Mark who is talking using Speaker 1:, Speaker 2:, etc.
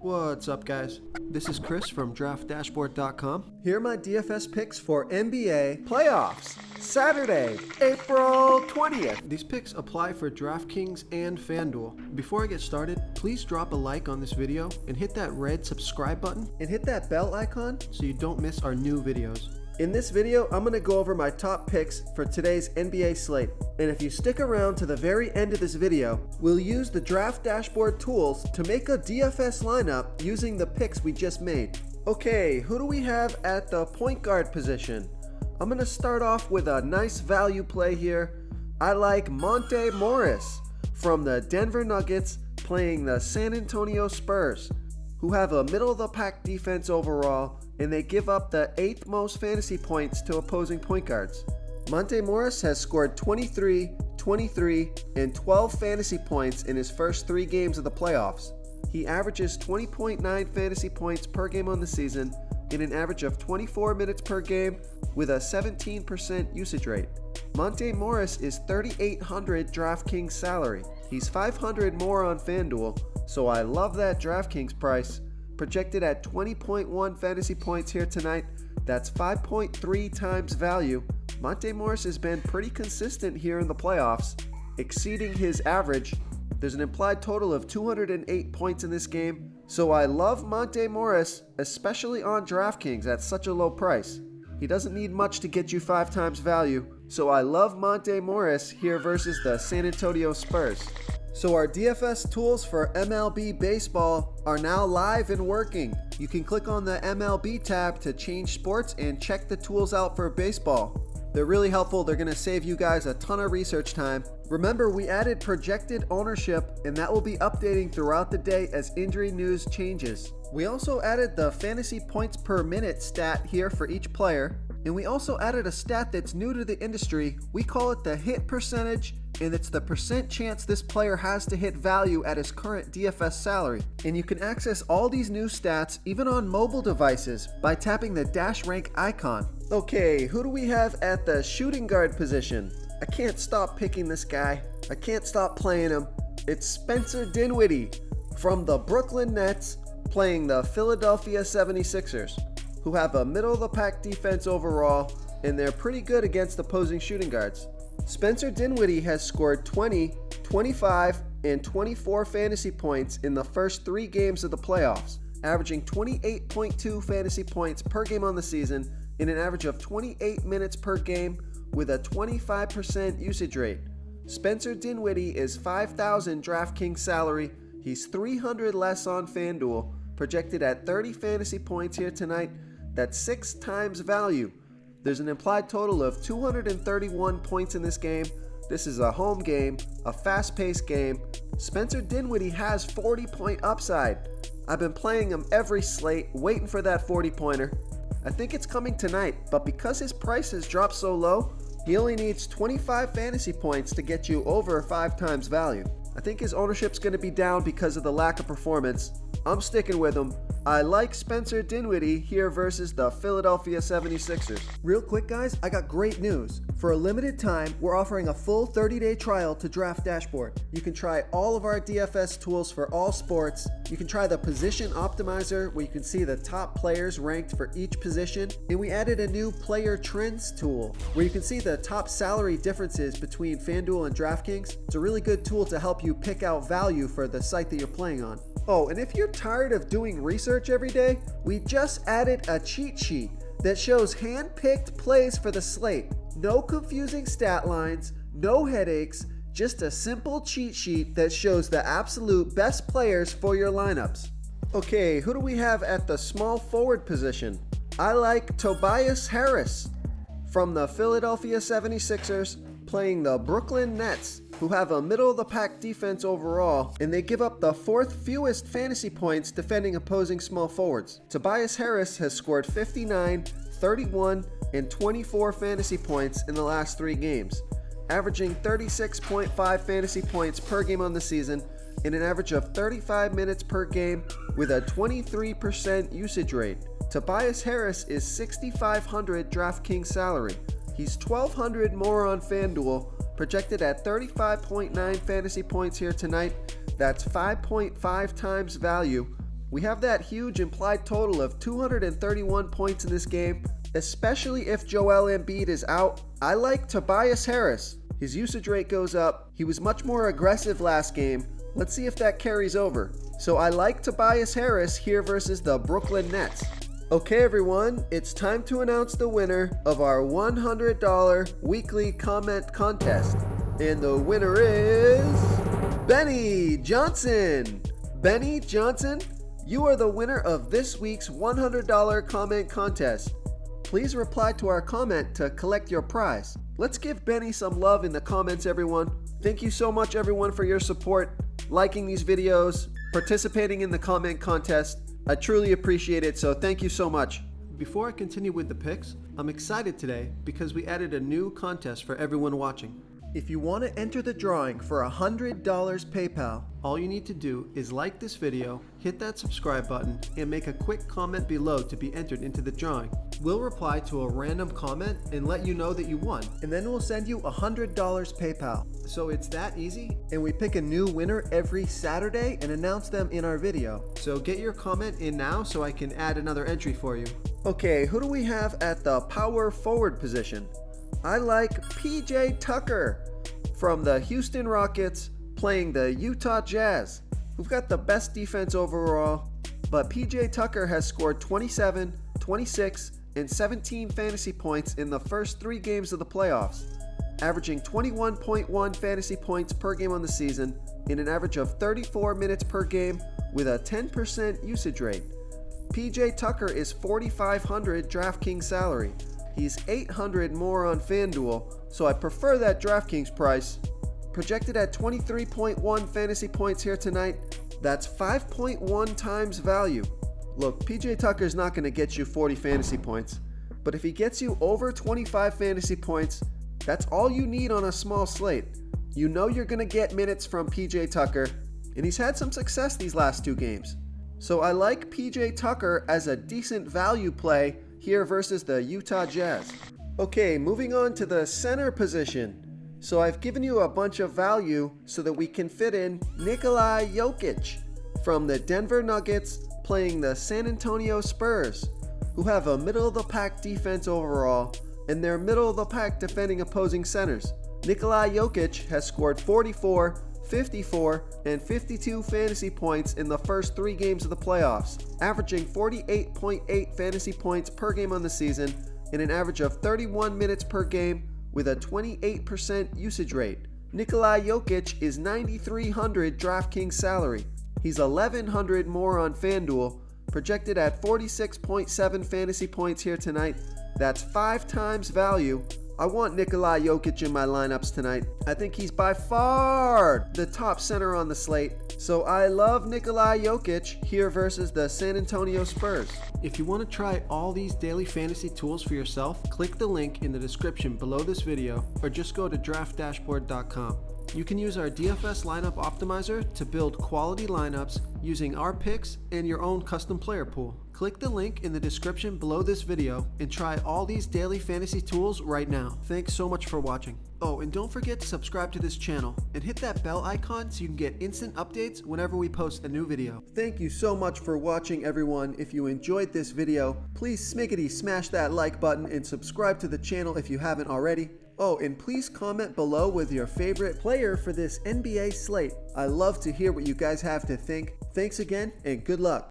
Speaker 1: What's up, guys? This is Chris from DraftDashboard.com. Here are my DFS picks for NBA playoffs, Saturday, April 20th. These picks apply for DraftKings and FanDuel. Before I get started, please drop a like on this video and hit that red subscribe button and hit that bell icon so you don't miss our new videos. In this video, I'm going to go over my top picks for today's NBA slate. And if you stick around to the very end of this video, we'll use the Draft Dashboard tools to make a DFS lineup using the picks we just made. Okay, who do we have at the point guard position? I'm going to start off with a nice value play here. I like Monte Morris from the Denver Nuggets playing the San Antonio Spurs, who have a middle-of-the-pack defense overall, and they give up the 8th most fantasy points to opposing point guards. Monte Morris has scored 23, 23, and 12 fantasy points in his first 3 games of the playoffs. He averages 20.9 fantasy points per game on the season in an average of 24 minutes per game with a 17% usage rate. Monte Morris is $3,800 DraftKings salary. He's $500 more on FanDuel, so I love that DraftKings price. Projected at 20.1 fantasy points here tonight, that's 5.3 times value. Monte Morris has been pretty consistent here in the playoffs, exceeding his average. There's an implied total of 208 points in this game, so I love Monte Morris, especially on DraftKings at such a low price. He doesn't need much to get you 5 times value, so I love Monte Morris here versus the San Antonio Spurs. So our DFS tools for MLB Baseball are now live and working. You can click on the MLB tab to change sports and check the tools out for baseball. They're really helpful. They're going to save you guys a ton of research time. Remember, we added projected ownership, and that will be updating throughout the day as injury news changes. We also added the fantasy points per minute stat here for each player, and we also added a stat that's new to the industry. We call it the hit percentage, and it's the percent chance this player has to hit value at his current DFS salary. And you can access all these new stats even on mobile devices by tapping the dash rank icon. Okay, who do we have at the shooting guard position? I can't stop picking this guy. I can't stop playing him. It's Spencer Dinwiddie from the Brooklyn Nets playing the Philadelphia 76ers, who have a middle-of-the-pack defense overall, and they're pretty good against opposing shooting guards. Spencer Dinwiddie has scored 20, 25, and 24 fantasy points in the first 3 games of the playoffs, averaging 28.2 fantasy points per game on the season in an average of 28 minutes per game with a 25% usage rate. Spencer Dinwiddie is $5,000 DraftKings salary. He's $300 less on FanDuel, projected at 30 fantasy points here tonight. That's 6 times value. There's an implied total of 231 points in this game. This is a home game, a fast-paced game. Spencer Dinwiddie has 40-point upside. I've been playing him every slate, waiting for that 40-pointer. I think it's coming tonight, but because his price has dropped so low, he only needs 25 fantasy points to get you over 5 times value. I think his ownership's going to be down because of the lack of performance. I'm sticking with him. I like Spencer Dinwiddie here versus the Philadelphia 76ers. Real quick, guys, I got great news. For a limited time, we're offering a full 30-day trial to Draft Dashboard. You can try all of our DFS tools for all sports. You can try the Position Optimizer, where you can see the top players ranked for each position. And we added a new Player Trends tool, where you can see the top salary differences between FanDuel and DraftKings. It's a really good tool to help you pick out value for the site that you're playing on. Oh, and if you're tired of doing research every day, we just added a cheat sheet that shows hand-picked plays for the slate. No confusing stat lines, no headaches, just a simple cheat sheet that shows the absolute best players for your lineups. Okay, who do we have at the small forward position? I like Tobias Harris from the Philadelphia 76ers playing the Brooklyn Nets, who have a middle-of-the-pack defense overall, and they give up the 4th fewest fantasy points defending opposing small forwards. Tobias Harris has scored 59, 31, and 24 fantasy points in the last 3 games, averaging 36.5 fantasy points per game on the season in an average of 35 minutes per game with a 23% usage rate. Tobias Harris is $6,500 DraftKings salary. He's $1,200 more on FanDuel, projected at 35.9 fantasy points here tonight. That's 5.5 times value. We have that huge implied total of 231 points in this game, especially if Joel Embiid is out. I like Tobias Harris. His usage rate goes up. He was much more aggressive last game. Let's see if that carries over. So I like Tobias Harris here versus the Brooklyn Nets. Okay everyone, it's time to announce the winner of our $100 weekly comment contest. And the winner is Benny Johnson. Benny Johnson, you are the winner of this week's $100 comment contest. Please reply to our comment to collect your prize. Let's give Benny some love in the comments, everyone. Thank you so much, everyone, for your support, liking these videos, participating in the comment contest. I truly appreciate it, so thank you so much. Before I continue with the picks, I'm excited today because we added a new contest for everyone watching. If you want to enter the drawing for $100 PayPal, all you need to do is like this video, hit that subscribe button, and make a quick comment below to be entered into the drawing. We'll reply to a random comment and let you know that you won, and then we'll send you $100 PayPal. So it's that easy, and we pick a new winner every Saturday and announce them in our video. So get your comment in now so I can add another entry for you. Okay, who do we have at the power forward position? I like PJ Tucker from the Houston Rockets playing the Utah Jazz, who've got the best defense overall, but PJ Tucker has scored 27, 26, and 17 fantasy points in the first 3 games of the playoffs, averaging 21.1 fantasy points per game on the season in an average of 34 minutes per game with a 10% usage rate. PJ Tucker is $4,500 DraftKings salary. He's $800 more on FanDuel, so I prefer that DraftKings price. Projected at 23.1 fantasy points here tonight, that's 5.1 times value. Look, PJ Tucker's not going to get you 40 fantasy points, but if he gets you over 25 fantasy points, that's all you need on a small slate. You know you're going to get minutes from PJ Tucker, and he's had some success these last 2 games. So I like PJ Tucker as a decent value play here versus the Utah Jazz. Okay, moving on to the center position. So I've given you a bunch of value so that we can fit in Nikola Jokic from the Denver Nuggets playing the San Antonio Spurs, who have a middle-of-the-pack defense overall, and they're middle-of-the-pack defending opposing centers. Nikola Jokic has scored 44, 54, and 52 fantasy points in the first 3 games of the playoffs, averaging 48.8 fantasy points per game on the season in an average of 31 minutes per game with a 28% usage rate. Nikola Jokic is $9,300 DraftKings salary. He's $1,100 more on FanDuel, projected at 46.7 fantasy points here tonight. That's 5 times value. I want Nikola Jokic in my lineups tonight. I think he's by far the top center on the slate. So I love Nikola Jokic here versus the San Antonio Spurs. If you want to try all these daily fantasy tools for yourself, click the link in the description below this video or just go to draftdashboard.com. You can use our DFS lineup optimizer to build quality lineups using our picks and your own custom player pool. Click the link in the description below this video and try all these daily fantasy tools right now. Thanks so much for watching. Oh, and don't forget to subscribe to this channel and hit that bell icon so you can get instant updates whenever we post a new video. Thank you so much for watching, everyone. If you enjoyed this video, please smiggity smash that like button and subscribe to the channel if you haven't already. Oh, and please comment below with your favorite player for this NBA slate. I love to hear what you guys have to think. Thanks again, and good luck.